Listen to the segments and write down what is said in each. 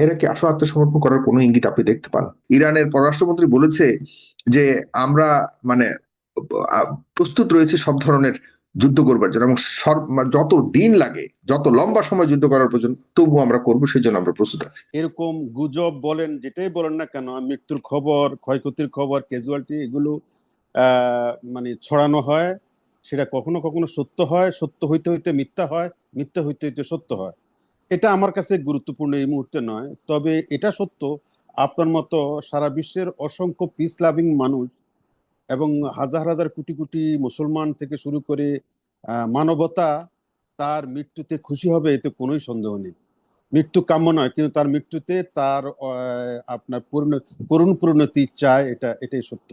এরা কি আসলে আত্মসমর্পণ করার কোনো ইঙ্গিত আপনি দেখতে পান? ইরানের পররাষ্ট্রমন্ত্রী বলেছে যে আমরা মানে আহ, প্রস্তুত রয়েছে সব ধরনের যুদ্ধ করবার জন্য, এবং যত দিন লাগে, যত লম্বা সময় যুদ্ধ করার প্রয়োজন তবু আমরা করবো, সেই জন্য আমরা প্রস্তুত আছি। এরকম গুজব বলেন, যেটাই বলেন না কেন, মৃত্যুর খবর, ক্ষয়ক্ষতির খবর, ক্যাজুয়ালিটি, এগুলো মানে ছড়ানো হয়। সেটা কখনো কখনো সত্য হয়, সত্য হইতে হইতে মিথ্যা হয়, মিথ্যা হইতে হইতে সত্য হয়। এটা আমার কাছে গুরুত্বপূর্ণ এই মুহূর্তে নয়। তবে এটা সত্য, আপনার মতো সারা বিশ্বের অসংখ্য পিস লাভিং মানুষ এবং হাজার হাজার কোটি কোটি মুসলমান থেকে শুরু করে মানবতা তার মৃত্যুতে খুশি হবে, এতে কোনোই সন্দেহ নেই। মৃত্যু কাম্য নয়, কিন্তু তার মৃত্যুতে তার আপনার করুণ পরিণতি চায়, এটাই সত্য।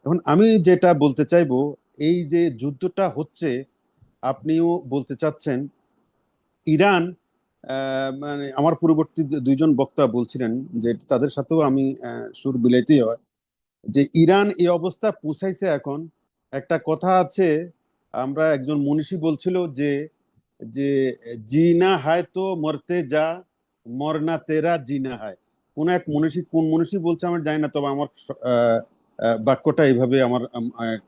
এখন আমি যেটা বলতে চাইবো, এই যে যুদ্ধটা হচ্ছে, আপনিও বলতে চাচ্ছেন ইরান, মানে আমার পূর্ববর্তী দুইজন বক্তা বলছিলেন যে তাদের সাথেও আমি সুর বিলাইতেই হয়, যে ইরান এই অবস্থা পৌঁছাইছে এখন। একটা কথা আছে, আমরা একজন মনীষী বলছিল যে যে জিনা হায় তো মরতে যা, মরনা তেরা জিনা হায়। কোন এক মনীষী, কোন মনীষী বলছে আমার জানি না, তবে আমার বাক্যটা এইভাবে আমার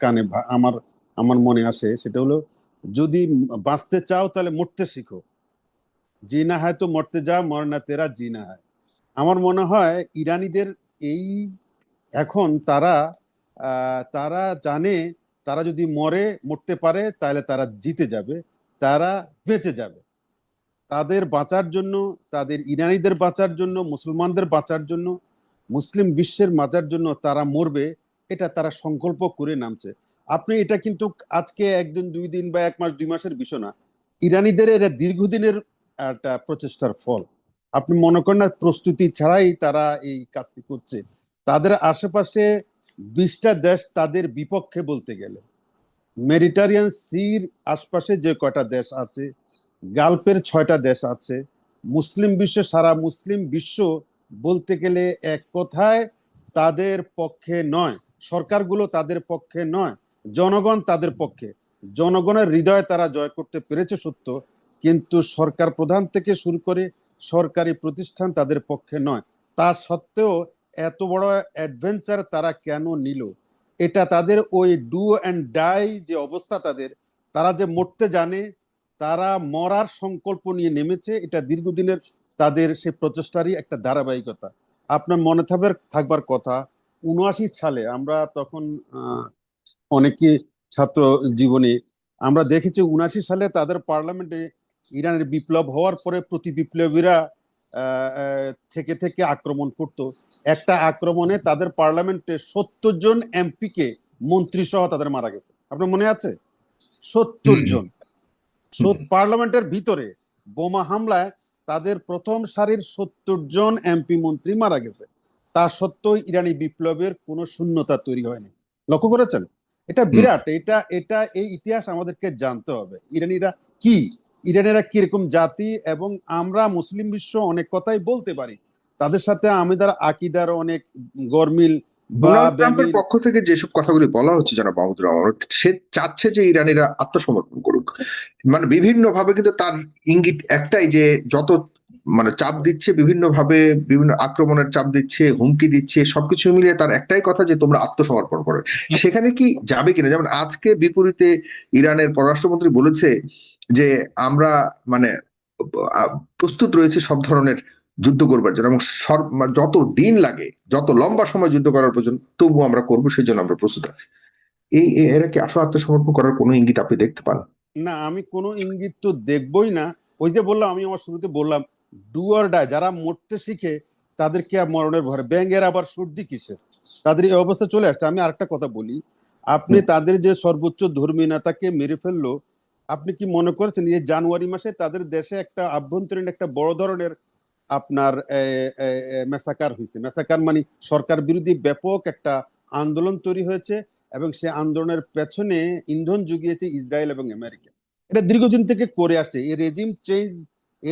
কানে আমার আমার মনে আসে। সেটা হলো, যদি বাঁচতে চাও তাহলে মরতে শিখো, জিনা হায় তো মরতে যা, মরনা তেরা জিনা হায়। আমার মনে হয় ইরানিদের এই এখন তারা জানে, তারা যদি মরতে পারে তাহলে তারা জিতে যাবে, তারা বেঁচে যাবে। তাদের বাঁচার জন্য, তাদের ইরানিদের বাঁচার জন্য, মুসলমানদের বাঁচার জন্য, মুসলিম বিশ্বের বাঁচার জন্য তারা মরবে, এটা তারা সংকল্প করে নামছে। আপনি এটা কিন্তু আজকে একদিন দুই দিন বা এক মাস দুই মাসের বিষয় না, ইরানিদের এরা দীর্ঘদিনের একটা প্রচেষ্টার ফল। আপনি মনে করেন না, প্রস্তুতি ছাড়াই তারা এই কাজটি করছে। তাদের আশেপাশে 20টা দেশ তাদের বিপক্ষে বলতে গেলে, মেডিটারিয়ান সির আশপাশে যে কয়টা দেশ আছে, গালফের 6টা দেশ আছে, মুসলিম বিশ্ব, সারা মুসলিম বিশ্ব বলতে গেলে এক কথায় তাদের পক্ষে নয়। সরকারগুলো তাদের পক্ষে নয়, জনগণ তাদের পক্ষে। জনগণের হৃদয় তারা জয় করতে পেরেছে সত্য, কিন্তু সরকার প্রধান থেকে শুরু করে সরকারি প্রতিষ্ঠান তাদের পক্ষে নয়। তা সত্ত্বেও এত বড় অ্যাডভেঞ্চার তারা কেন নিল? এটা তাদের ওই ডু অ্যান্ড ডাই যে অবস্থা তাদের, তারা যে মরতে জানে, তারা মরার সংকল্প নিয়ে নেমেছে। এটা দীর্ঘদিনের তাদের সেই প্রচেষ্টারই একটা ধারাবাহিকতা। আপনার মনে থাকবার কথা, 79 সালে আমরা তখন অনেকে ছাত্র জীবনে আমরা দেখেছি, 79 সালে তাদের পার্লামেন্টে ইরানের বিপ্লব হওয়ার পরে প্রতি বিপ্লবীরা থেকে থেকে আক্রমণ করত। একটা আক্রমণে তাদের পার্লামেন্টে 70 জন এমপিকে, মন্ত্রী সহ তাদের মারা গেছে। আপনার মনে আছে? 70 জন পার্লামেন্টের ভিতরে বোমা হামলায় তাদের প্রথম সারির 70 জন এমপি মন্ত্রী মারা গেছে। তা সত্ত্বেও ইরানি বিপ্লবের কোনো শূন্যতা তৈরি হয়নি। লক্ষ্য করেছেন? এটা বিরাট। এটা এই ইতিহাস আমাদেরকে জানতে হবে। ইরানিরা কি, ইরানিরা কিরকম জাতি, এবং আমরা মুসলিম বিশ্ব অনেক কথাই বলতে পারি, তাদের সাথে আমাদের আকিদার অনেক গরমিল বা ডোনাল্ড ট্রাম্পের বেমিল। পক্ষ থেকে যেসব কথাগুলি বলা হচ্ছে জনাব মাহমুদুর রহমান, সে চাচ্ছে যে ইরানিরা আত্মসমর্পণ করুক। মানে বিভিন্ন ভাবে কিন্তু তার ইঙ্গিত একটাই, যে যত চাপ দিচ্ছে বিভিন্ন ভাবে, বিভিন্ন আক্রমণের চাপ দিচ্ছে, হুমকি দিচ্ছে, সবকিছু মিলিয়ে তার একটাই কথা যে তোমরা আত্মসমর্পণ করো। সেখানে কি যাবে কিনা? যেমন আজকে বিপরীতে ইরানের পররাষ্ট্রমন্ত্রী বলেছে যে আমরা মানে প্রস্তুত রয়েছে সব ধরনের যুদ্ধ করবার জন্য, এবং যত দিন লাগে, যত লম্বা সময় যুদ্ধ করার প্রয়োজন তবু আমরা করবো, সেই জন্য আমরা প্রস্তুত আছি। এরা কি আসলে আত্মসমর্পণ করার কোনো ইঙ্গিত আপনি দেখতে পান? না, আমি কোনো ইঙ্গিত তো দেখবই না। ওই যে বললাম, আমি আমার শুরুতে বললাম, ডু অর ডাই। যারা মরতে শিখে তাদেরকে আর মরণের ভয়, ব্যাঙের আবার সর্দি কিসের, তাদের এই অবস্থা চলে আসছে। আমি আরেকটা কথা বলি, আপনি তাদের যে সর্বোচ্চ ধর্মীয় নেতাকে মেরে ফেললো, আপনি কি মনে করেছেন এই জানুয়ারি মাসে তাদের দেশে একটা আভ্যন্তরীণ একটা বড় ধরনের আপনার মেসাকার হয়েছে? মেসাকার মানে সরকার বিরোধী ব্যাপক একটা আন্দোলন তৈরি হয়েছে, এবং সে আন্দোলনের পেছনে ইন্ধন জুগিয়েছে ইসরায়েল এবং আমেরিকা। এটা দীর্ঘদিন থেকে করে আসছে। এই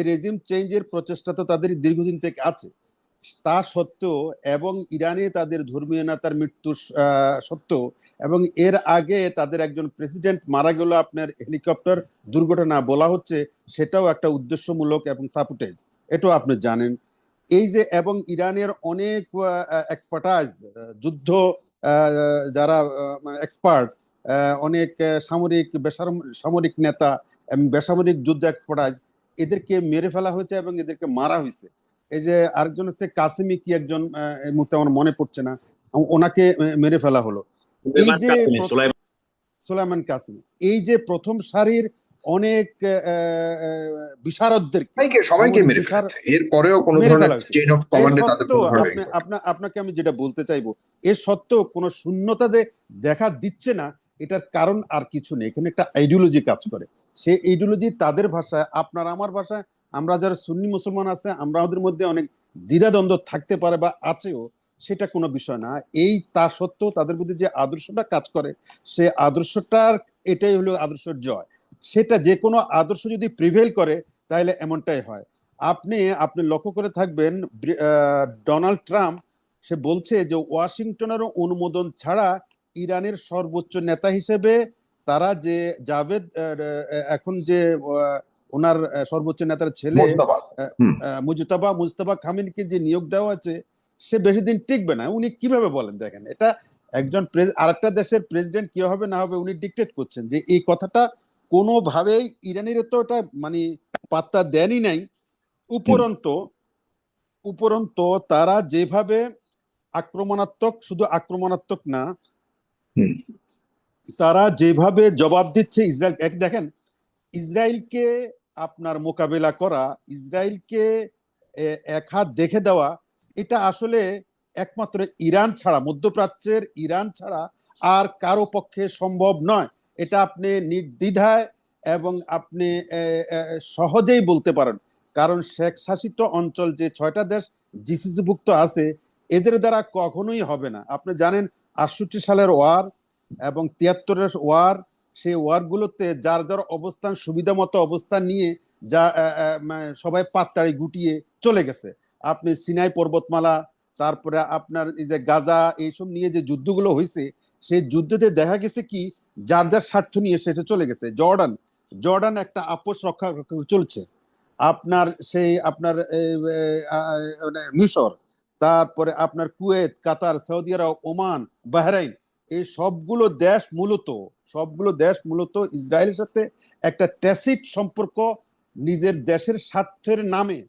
রেজিম চেঞ্জের প্রচেষ্টা তো তাদের দীর্ঘদিন থেকে আছে। তা সত্ত্বেও, এবং ইরানে তাদের ধর্মীয় নেতার মৃত্যু সত্ত্বেও, এবং এর আগে তাদের একজন প্রেসিডেন্ট মারা গেল আপনার হেলিকপ্টার দুর্ঘটনা বলা হচ্ছে, সেটাও একটা উদ্দেশ্যমূলক এবং সাপোর্টেজ, এটাও আপনি জানেন। এই যে এবং ইরানের অনেক এক্সপার্টাইজ যুদ্ধ যারা এক্সপার্ট, অনেক সামরিক সামরিক নেতা এবং বেসামরিক যুদ্ধ এক্সপার্টাইজ, এদেরকে মেরে ফেলা হয়েছে এবং এদেরকে মারা হয়েছে। এই যে আরেকজন হচ্ছে কাসিমি কি একজন, এই মুহূর্তে আমার মনে পড়ছে না, ওনাকে মেরে ফেলা হলো। এই যে সুলাইমান কাসিমি, এই যে প্রথম সারির অনেক বিশারদদের সবাইকে মেরে ফেলেছে, এরপরেও কোনো ধরনের চেইন অফ কমান্ডে তাদের কোনো ধরনের আপনাকে আমি যেটা বলতে চাইবো, এর সত্ত্বেও কোনো শূন্যতা দেখা দিচ্ছে না। এটার কারণ আর কিছু নেই, এখানে একটা আইডিওলজি কাজ করে। সে আইডিওলজি তাদের ভাষায়, আপনার আমার ভাষায়, আমরা যারা সুন্নি মুসলমান আছে আমরা আমাদের মধ্যে অনেক দ্বিধাদ্বন্দ্ব থাকতে পারে বা আছেও, সেটা কোনো বিষয় না। এই তা সত্ত্বেও তাদের মধ্যে যে আদর্শটা কাজ করে, সে আদর্শটার এটাই হলো আদর্শের জয়। সেটা যে কোনো আদর্শ যদি প্রিভেল করে তাহলে এমনটাই হয়। আপনি লক্ষ্য করে থাকবেন, ডোনাল্ড ট্রাম্প সে বলছে যে ওয়াশিংটনের অনুমোদন ছাড়া ইরানের সর্বোচ্চ নেতা হিসেবে তারা যে জাভেদ, এখন যে ওনার সর্বোচ্চ নেতার ছেলে মুজতাবা খামেনিকে যে নিয়োগ দেওয়া আছে, সে বেশি দিন টিকবে না। উনি কিভাবে বলেন, দেখেন, এটা একজন আরেকটা দেশের প্রেসিডেন্ট কি হবে না হবে উনি ডিকটেট করছেন, যে এই কথাটা কোনোভাবেই ইরানের তো এটা মানে পাত্তা দেনই নাই। উপরন্ত তারা যেভাবে আক্রমণাত্মক, শুধু আক্রমণাত্মক না, তারা যেভাবে জবাব দিচ্ছে ইসরায়েল, দেখেন, ইসরায়েলকে আপনার মোকাবেলা করা, ইসরায়েলকে এক হাত দেখে দেওয়া, এটা আসলে একমাত্র ইরান ছাড়া, মধ্যপ্রাচ্যের ইরান ছাড়া আর কারো পক্ষে সম্ভব নয়। এটা আপনি নির্দ্বিধায় এবং আপনি সহজেই বলতে পারেন। কারণ শেখ শাসিত অঞ্চল যে 6টা দেশ জিসিসিভুক্ত আছে, এদের দ্বারা কখনোই হবে না। আপনি জানেন 68 সালের ওয়ার এবং 73-এর ওয়ার, সেই ওয়ারগুলোতে যার যার অবস্থান, সুবিধা মতো অবস্থান নিয়ে যা সবাই পাততাড়ি গুটিয়ে চলে গেছে। আপনি সিনাই পর্বতমালা, তারপরে আপনার এই যে গাজা, এইসব নিয়ে যে যুদ্ধগুলো হয়েছে, সেই যুদ্ধতে দেখা গেছে কি যার যার স্বার্থ নিয়ে সেটা চলে গেছে। জর্ডান একটা আপোষ রক্ষা চলছে, আপনার মিশর, তারপরে আপনার কুয়েত, কাতার, সৌদি আরব, ওমান, বাহরাইন, এই সবগুলো দেশ মূলত ইসরায়েলের সাথে একটা ট্যাসিট সম্পর্ক, নিজের দেশের স্বার্থের নামে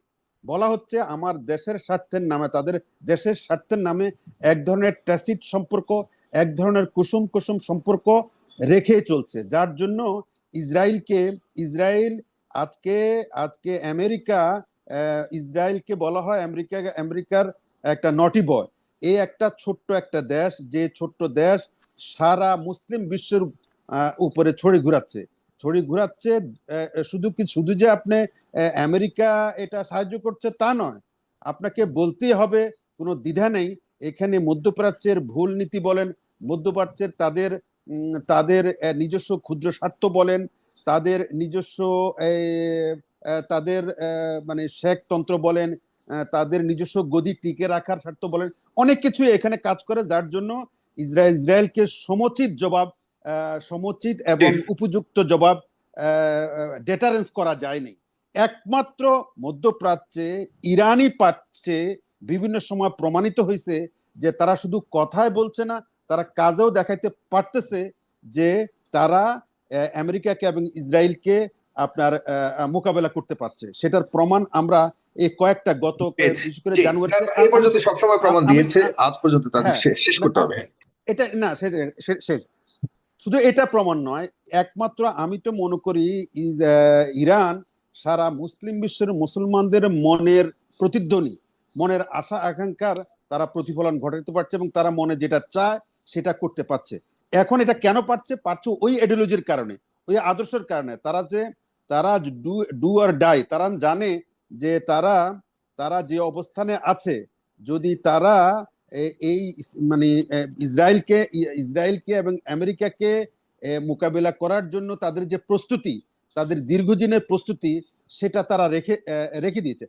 বলা হচ্ছে, আমার দেশের স্বার্থের নামে, তাদের দেশের স্বার্থের নামে এক ধরনের ট্যাসিট সম্পর্ক, এক ধরনের কুসুম সম্পর্ক রেখে চলছে। যার জন্য ইসরায়েল আজকে ইসরায়েলকে বলা হয় আমেরিকার একটা নটি বয়। এই একটা ছোট্ট একটা দেশ, যে ছোট্ট দেশ সারা মুসলিম বিশ্বের উপরে ছড়ি ঘুরাচ্ছে। শুধু যে আপনি আমেরিকা এটা সাহায্য করছে তা নয়, আপনাকে বলতেই হবে, কোনো দ্বিধা নেই, এখানে মধ্যপ্রাচ্যের ভুল নীতি বলেন, মধ্যপ্রাচ্যের তাদের নিজস্ব ক্ষুদ্র স্বার্থ বলেন, তাদের নিজস্ব তাদের মানে শেখতন্ত্র বলেন, তাদের নিজস্ব গদি টিকে রাখার স্বার্থ বলেন, অনেক কিছু এখানে কাজ করে। যার জন্য ইসরায়েলকে সমুচিত এবং উপযুক্ত জবাব ডেটারেন্স করা যায়নি। একমাত্র মধ্যপ্রাচ্যে ইরানি পাচ্ছে বিভিন্ন সময় প্রমাণিত হয়েছে যে তারা শুধু কথায় বলছে না, তারা কাজেও দেখাইতে পারতেছে যে তারা আমেরিকাকে এবং ইসরায়েলকে আপনার মোকাবেলা করতে পারছে। সেটার প্রমাণ আমরা এই কয়েকটা বিশেষ করে জানুয়ারিতে সবসময় প্রমাণ দিয়েছে, আজ পর্যন্ত তাদের শেষ করতে হবে। এটা না, শেষ শুধু এটা প্রমাণ নয়, একমাত্র আমি তো মনে করি ইরান সারা মুসলিম বিশ্বের মুসলমানদের মনের প্রতিধ্বনি, মনের আশা আকাঙ্ক্ষার তারা প্রতিফলন ঘটাতে পারছে এবং তারা মনে যেটা চায় সেটা করতে পারছে। এখন এটা কেন পারছে ওই আইডিওলজির কারণে, ওই আদর্শের কারণে। তারা ডু আর ডাই, তারা জানে যে তারা যে অবস্থানে আছে, যদি তারা এই মানে ইসরায়েলকে এবং আমেরিকাকে মোকাবেলা করার জন্য তাদের যে প্রস্তুতি, তাদের দীর্ঘদিনের প্রস্তুতি, সেটা তারা রেখে দিয়েছে।